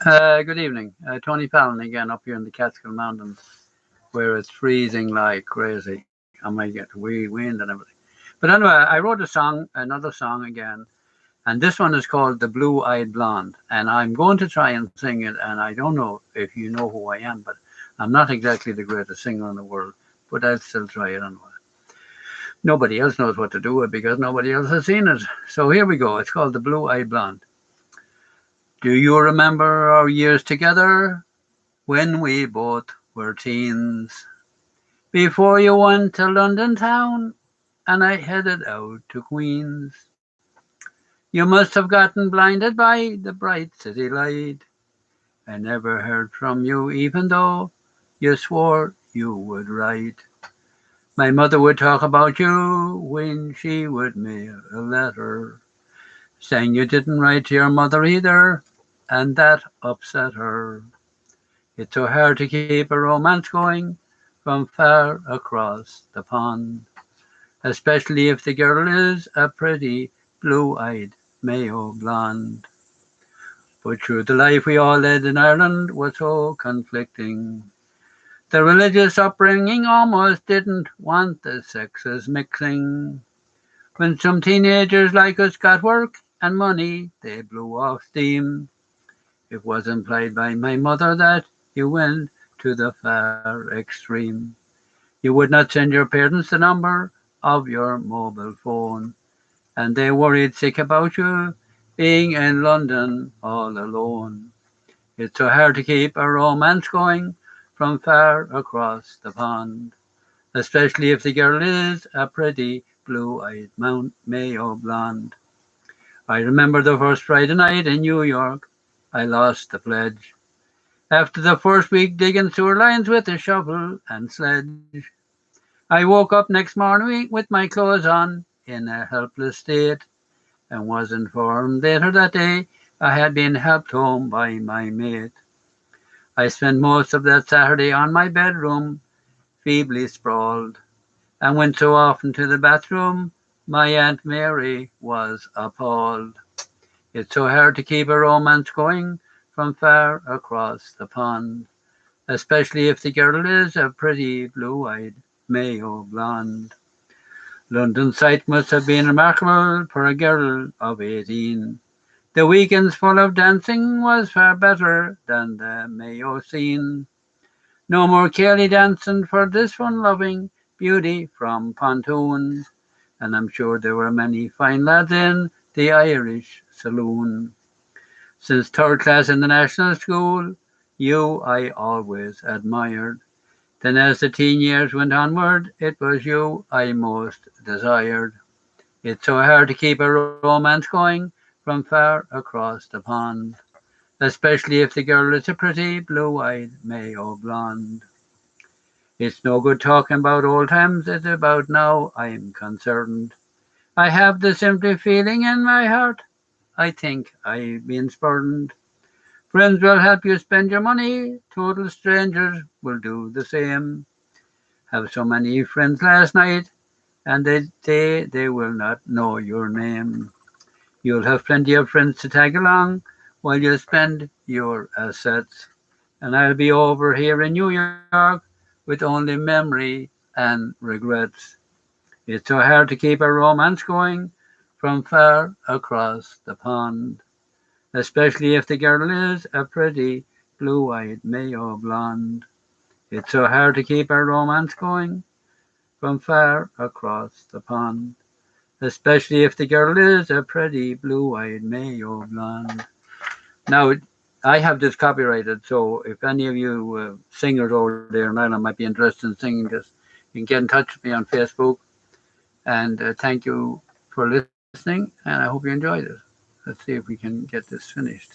Good evening. Tony Fallon again up here in the Catskill Mountains where it's freezing like crazy. I might get wind and everything. But anyway, I wrote a song, another song again, and this one is called The Blue-Eyed Blonde. And I'm going to try and sing it, and I don't know if you know who I am, but I'm not exactly the greatest singer in the world, but I'll still try it anyway. Nobody else knows what to do with it because nobody else has seen it. So here we go. It's called The Blue-Eyed Blonde. Do you remember our years together when we both were teens? Before you went to London town and I headed out to Queens. You must have gotten blinded by the bright city light. I never heard from you even though you swore you would write. My mother would talk about you when she would mail a letter, saying you didn't write to your mother either, and that upset her. It's so hard to keep a romance going from far across the pond, especially if the girl is a pretty blue-eyed Mayo blonde. But through the life we all led in Ireland was so conflicting. The religious upbringing almost didn't want the sexes mixing. When some teenagers like us got work and money, they blew off steam. It was implied by my mother that you went to the far extreme. You would not send your parents the number of your mobile phone, and they worried sick about you being in London all alone. It's so hard to keep a romance going from far across the pond, especially if the girl is a pretty blue-eyed Mount Mayo blonde. I remember the first Friday night in New York. I lost the pledge. After the first week digging sewer lines with a shovel and sledge, I woke up next morning with my clothes on in a helpless state and was informed later that day I had been helped home by my mate. I spent most of that Saturday on my bedroom, feebly sprawled, and went so often to the bathroom, my Aunt Mary was appalled. It's so hard to keep a romance going from far across the pond, especially if the girl is a pretty blue-eyed Mayo blonde. London sight must have been remarkable for a girl of 18. The weekends full of dancing was far better than the Mayo scene. No more Kelly dancing for this fun-loving beauty from Pontoon, and I'm sure there were many fine lads in the Irish saloon. Since third class in the national school, you I always admired. Then as the teen years went onward, it was you I most desired. It's so hard to keep a romance going from far across the pond, especially if the girl is a pretty blue-eyed Mayo blonde. It's no good talking about old times, it's about now I'm concerned. I have this empty feeling in my heart. I think I've been spurned. Friends will help you spend your money, total strangers will do the same. Have so many friends last night, and they say they will not know your name. You'll have plenty of friends to tag along while you spend your assets. And I'll be over here in New York with only memory and regrets. It's so hard to keep a romance going from far across the pond, especially if the girl is a pretty blue-eyed Mayo blonde. It's so hard to keep a romance going from far across the pond, especially if the girl is a pretty blue-eyed Mayo blonde. Now, I have this copyrighted, so if any of you singers over there in Ireland might be interested in singing this, you can get in touch with me on Facebook. And thank you for listening, and I hope you enjoyed it. Let's see if we can get this finished.